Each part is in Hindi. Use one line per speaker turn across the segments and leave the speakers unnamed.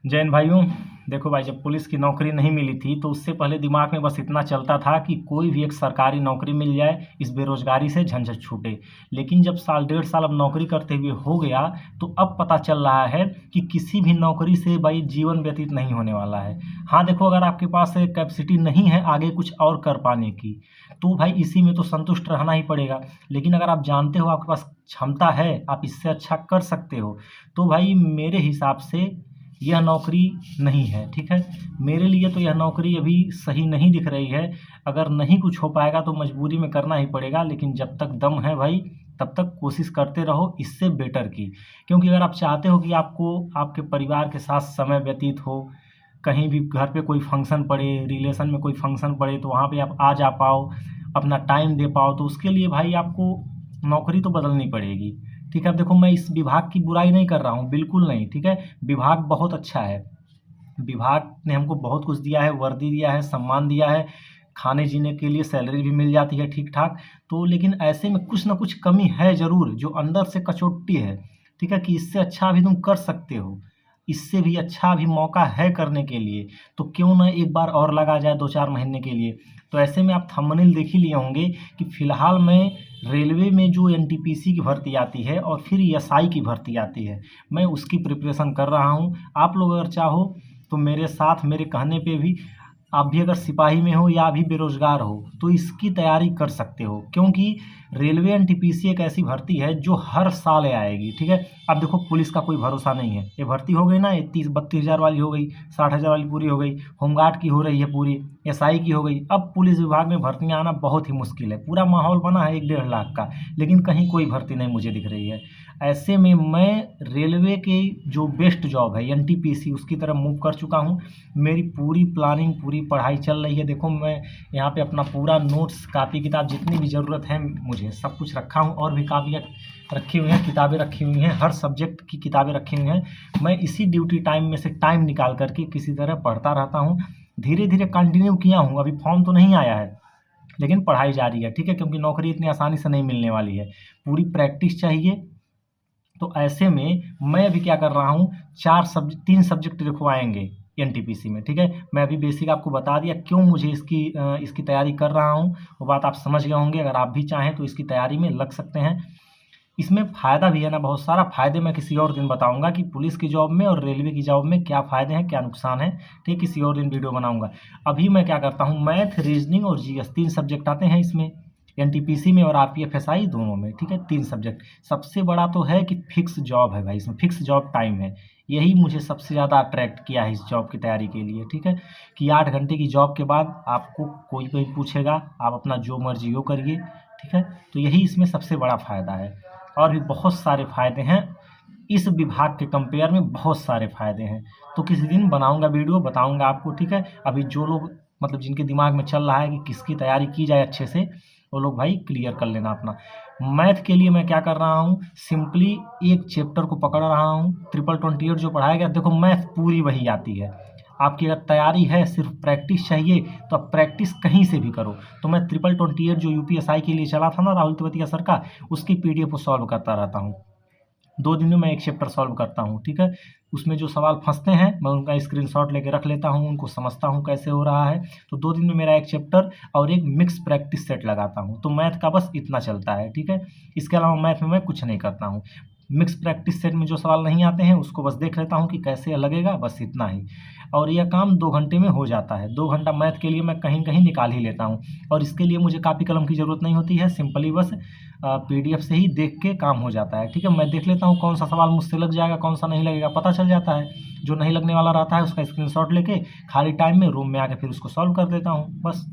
जैन भाइयों, देखो भाई, जब पुलिस की नौकरी नहीं मिली थी तो उससे पहले दिमाग में बस इतना चलता था कि कोई भी एक सरकारी नौकरी मिल जाए, इस बेरोजगारी से झंझट छूटे। लेकिन जब साल डेढ़ साल अब नौकरी करते हुए हो गया तो अब पता चल रहा है कि किसी भी नौकरी से भाई जीवन व्यतीत नहीं होने वाला है। हाँ देखो, अगर आपके पास कैपेसिटी नहीं है आगे कुछ और कर पाने की तो भाई इसी में तो संतुष्ट रहना ही पड़ेगा। लेकिन अगर आप जानते हो आपके पास क्षमता है, आप इससे अच्छा कर सकते हो, तो भाई मेरे हिसाब से यह नौकरी नहीं है। ठीक है, मेरे लिए तो यह नौकरी अभी सही नहीं दिख रही है। अगर नहीं कुछ हो पाएगा तो मजबूरी में करना ही पड़ेगा, लेकिन जब तक दम है भाई तब तक कोशिश करते रहो इससे बेटर की। क्योंकि अगर आप चाहते हो कि आपको आपके परिवार के साथ समय व्यतीत हो, कहीं भी घर पे कोई फंक्शन पड़े, रिलेशन में कोई फंक्शन पड़े तो वहाँ पे आप आ जा पाओ, अपना टाइम दे पाओ, तो उसके लिए भाई आपको नौकरी तो बदलनी पड़ेगी। ठीक है, अब देखो मैं इस विभाग की बुराई नहीं कर रहा हूँ, बिल्कुल नहीं। ठीक है, विभाग बहुत अच्छा है, विभाग ने हमको बहुत कुछ दिया है, वर्दी दिया है, सम्मान दिया है, खाने जीने के लिए सैलरी भी मिल जाती है ठीक ठाक। तो लेकिन ऐसे में कुछ ना कुछ कमी है ज़रूर, जो अंदर से कचोटती है। ठीक है, कि इससे अच्छा भी तुम कर सकते हो, इससे भी अच्छा भी मौका है करने के लिए, तो क्यों ना एक बार और लगा जाए 2-4 महीने के लिए। तो ऐसे में आप थंबनेल देख ही लिए होंगे कि फ़िलहाल मैं रेलवे में जो एनटीपीसी की भर्ती आती है और फिर एसआई की भर्ती आती है, मैं उसकी प्रिपरेशन कर रहा हूँ। आप लोग अगर चाहो तो मेरे साथ, मेरे कहने पे भी, आप भी अगर सिपाही में हो या अभी बेरोजगार हो तो इसकी तैयारी कर सकते हो। क्योंकि रेलवे एनटीपीसी एक ऐसी भर्ती है जो हर साल आएगी। ठीक है, अब देखो पुलिस का कोई भरोसा नहीं है, ये भर्ती हो गई ना, ये 30-32 हज़ार वाली हो गई, 60 हज़ार वाली पूरी हो गई, होमगार्ड की हो रही है पूरी, एसआई की हो गई, अब पुलिस विभाग में भर्तियां आना बहुत ही मुश्किल है। पूरा माहौल बना है 1-1.5 लाख का, लेकिन कहीं कोई भर्ती नहीं मुझे दिख रही है। ऐसे में मैं रेलवे की जो बेस्ट जॉब है एनटीपीसी, उसकी तरफ मूव कर चुका हूँ। मेरी पूरी प्लानिंग, पूरी पढ़ाई चल रही है। देखो मैं यहाँ पे अपना पूरा नोट्स, कापी किताब, जितनी भी ज़रूरत है मुझे सब कुछ रखा हूँ, और भी कापियाँ रखी हुई हैं, किताबें रखी हुई हैं, हर सब्जेक्ट की किताबें रखी हुई हैं। मैं इसी ड्यूटी टाइम में से टाइम निकाल करके किसी तरह पढ़ता रहता हूँ। धीरे धीरे कंटिन्यू किया हूँ, अभी फॉर्म तो नहीं आया है लेकिन पढ़ाई जारी है। ठीक है, क्योंकि नौकरी इतनी आसानी से नहीं मिलने वाली है, पूरी प्रैक्टिस चाहिए। तो ऐसे में मैं अभी क्या कर रहा हूँ, 3 सब्जेक्ट लिखवाएंगे एनटीपीसी में। ठीक है, मैं अभी बेसिक आपको बता दिया क्यों मुझे इसकी तैयारी कर रहा हूँ, वो बात आप समझ गए होंगे। अगर आप भी चाहें तो इसकी तैयारी में लग सकते हैं। इसमें फ़ायदा भी है ना, बहुत सारा फ़ायदे मैं किसी और दिन बताऊंगा कि पुलिस की जॉब में और रेलवे की जॉब में क्या फ़ायदे हैं, क्या नुकसान है। ठीक, किसी और दिन वीडियो बनाऊंगा। अभी मैं क्या करता हूँ, मैथ, रीजनिंग और जीएस 3 सब्जेक्ट आते हैं इसमें, एनटीपीसी में और आरपीएफ एसआई दोनों में। ठीक है, 3 सब्जेक्ट। सबसे बड़ा तो है कि फिक्स जॉब है भाई, इसमें फिक्स जॉब टाइम है। यही मुझे सबसे ज़्यादा अट्रैक्ट किया है इस जॉब की तैयारी के लिए। ठीक है, कि 8 घंटे की जॉब के बाद आपको कोई कोई पूछेगा, आप अपना जो मर्जी वो करिए। ठीक है, तो यही इसमें सबसे बड़ा फ़ायदा है। और भी बहुत सारे फ़ायदे हैं, इस विभाग के कंपेयर में बहुत सारे फ़ायदे हैं। तो किसी दिन बनाऊंगा वीडियो, बताऊंगा आपको। ठीक है, अभी जो लोग मतलब जिनके दिमाग में चल रहा है कि किसकी तैयारी की जाए अच्छे से, वो लोग भाई क्लियर कर लेना अपना। मैथ के लिए मैं क्या कर रहा हूँ, सिंपली एक चैप्टर को पकड़ रहा हूँ, 2828 जो पढ़ाया गया। देखो मैथ पूरी वही आती है, आपकी अगर तैयारी है, सिर्फ प्रैक्टिस चाहिए, तो आप प्रैक्टिस कहीं से भी करो। तो मैं 2828 जो यूपीएसआई के लिए चला था ना राहुल तेवतिया सर का, उसकी पीडीएफ को सॉल्व करता रहता हूँ। 2 दिन में मैं एक चैप्टर सॉल्व करता हूँ। ठीक है, उसमें जो सवाल फंसते हैं मैं उनका स्क्रीनशॉट लेके रख लेता हूँ, उनको समझता हूँ कैसे हो रहा है। तो 2 दिन में मेरा एक चैप्टर और एक मिक्स प्रैक्टिस सेट लगाता हूँ। तो मैथ का बस इतना चलता है। ठीक है, इसके अलावा मैथ में मैं कुछ नहीं करता हूँ। मिक्स प्रैक्टिस सेट में जो सवाल नहीं आते हैं उसको बस देख लेता हूँ कि कैसे लगेगा, बस इतना ही। और यह काम 2 घंटे में हो जाता है। 2 घंटा मैथ के लिए मैं कहीं कहीं निकाल ही लेता हूँ। और इसके लिए मुझे कापी कलम की ज़रूरत नहीं होती है, सिंपली बस पीडीएफ से ही देख के काम हो जाता है। ठीक है, मैं देख लेता हूँ कौन सा सवाल मुझसे लग जाएगा, कौन सा नहीं लगेगा, पता चल जाता है। जो नहीं लगने वाला रहता है उसका स्क्रीनशॉट लेके खाली टाइम में रूम में आके फिर उसको सॉल्व कर देता हूँ बस।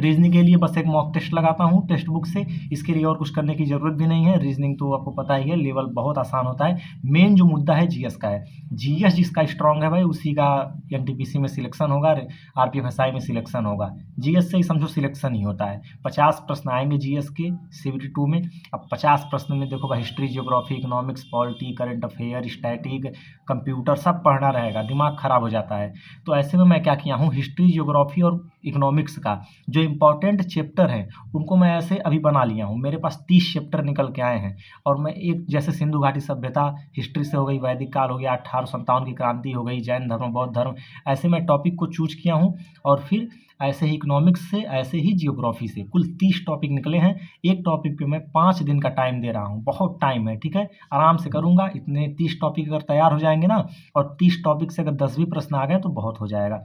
रीजनिंग के लिए बस एक मॉक टेस्ट लगाता हूँ टेक्स्ट बुक से, इसके लिए और कुछ करने की ज़रूरत भी नहीं है। रीजनिंग तो आपको पता ही है, लेवल बहुत आसान होता है। मेन जो मुद्दा है जीएस का है, जीएस जिसका स्ट्रांग है भाई उसी का एनटीपीसी में सिलेक्शन होगा, आरपीएफ एसआई में सिलेक्शन होगा। जीएस से ही समझो सिलेक्शन ही होता है। 50 प्रश्न आएंगे जीएस के सीबीटी 2 में। अब 50 प्रश्न में देखो भाई, history, geography, economics, polity, current affair, static, computer सब पढ़ना रहेगा, दिमाग खराब हो जाता है। तो ऐसे में मैं क्या किया हूँ, हिस्ट्री, ज्योग्राफी और इकोनॉमिक्स का जो इम्पोर्टेंट चैप्टर हैं उनको मैं ऐसे अभी बना लिया हूँ। मेरे पास 30 चैप्टर निकल के आए हैं और मैं एक जैसे सिंधु घाटी सभ्यता हिस्ट्री से हो गई, वैदिक काल हो गया, 1857 की क्रांति हो गई, जैन धर्म, बौद्ध धर्म, ऐसे मैं टॉपिक को चूज किया हूँ। और फिर ऐसे ही इकोनॉमिक्स से, ऐसे ही जियोग्राफी से कुल 30 टॉपिक निकले हैं। एक टॉपिक पे मैं 5 दिन का टाइम दे रहा हूँ, बहुत टाइम है, ठीक है, आराम से करूँगा। इतने 30 टॉपिक अगर तैयार हो जाएंगे ना, और 30 टॉपिक से अगर 10 भी प्रश्न आ गए तो बहुत हो जाएगा।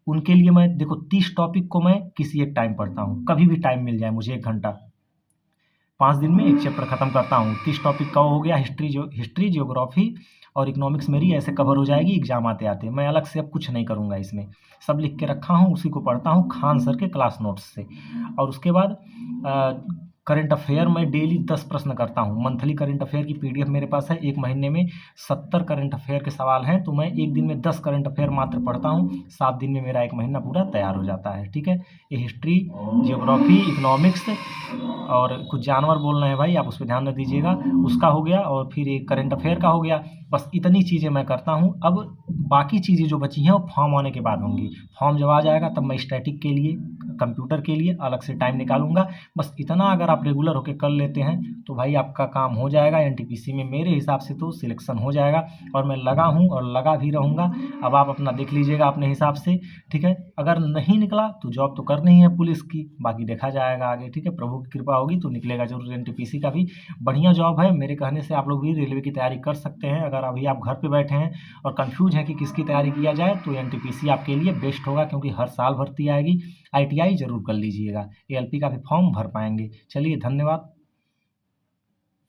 उनके लिए मैं देखो 30 टॉपिक को मैं किसी एक टाइम पढ़ता हूँ, कभी भी टाइम मिल जाए मुझे 1 घंटा, 5 दिन में एक चैप्टर खत्म करता हूँ। 30 टॉपिक का हो गया, हिस्ट्री, जियोग्राफी और इकोनॉमिक्स मेरी ऐसे कवर हो जाएगी एग्जाम आते आते। मैं अलग से अब कुछ नहीं करूँगा इसमें, सब लिख के रखा हूँ, उसी को पढ़ता हूँ खान सर के क्लास नोट्स से। और उसके बाद करंट अफेयर मैं डेली 10 प्रश्न करता हूँ। मंथली करंट अफेयर की पीडीएफ मेरे पास है। एक महीने में 70 करंट अफेयर के सवाल हैं, तो मैं एक दिन में 10 करंट अफेयर मात्र पढ़ता हूँ। 7 दिन में मेरा 1 महीना पूरा तैयार हो जाता है, ठीक है। ये हिस्ट्री, जियोग्राफी, इकोनॉमिक्स और कुछ जानवर बोल रहे हैं भाई, आप उस पर ध्यान न दीजिएगा, उसका हो गया। और फिर एक करंट अफेयर का हो गया। बस इतनी चीज़ें मैं करता हूँ। अब बाकी चीज़ें जो बची हैं वो फॉर्म आने के बाद होंगी। फॉर्म जब आ जाएगा तब मैं स्टैटिक के लिए, कंप्यूटर के लिए अलग से टाइम निकालूंगा। बस इतना अगर आप रेगुलर होकर कर लेते हैं तो भाई आपका काम हो जाएगा। एनटीपीसी में मेरे हिसाब से तो सिलेक्शन हो जाएगा, और मैं लगा हूँ और लगा भी रहूँगा। अब आप अपना देख लीजिएगा अपने हिसाब से, ठीक है। अगर नहीं निकला तो जॉब तो करनी है पुलिस की, बाकी देखा जाएगा आगे, ठीक है। प्रभु की कृपा होगी तो निकलेगा जरूर। एनटीपीसी का भी बढ़िया जॉब है, मेरे कहने से आप लोग भी रेलवे की तैयारी कर सकते हैं। अगर अभी आप घर पे बैठे हैं और कंफ्यूज हैं कि किसकी तैयारी किया जाए तो एनटीपीसी आपके लिए बेस्ट होगा, क्योंकि हर साल भर्ती आएगी। आईटीआई जरूर कर लीजिएगा, एएलपी का भी फॉर्म भर पाएंगे। चलिए, धन्यवाद।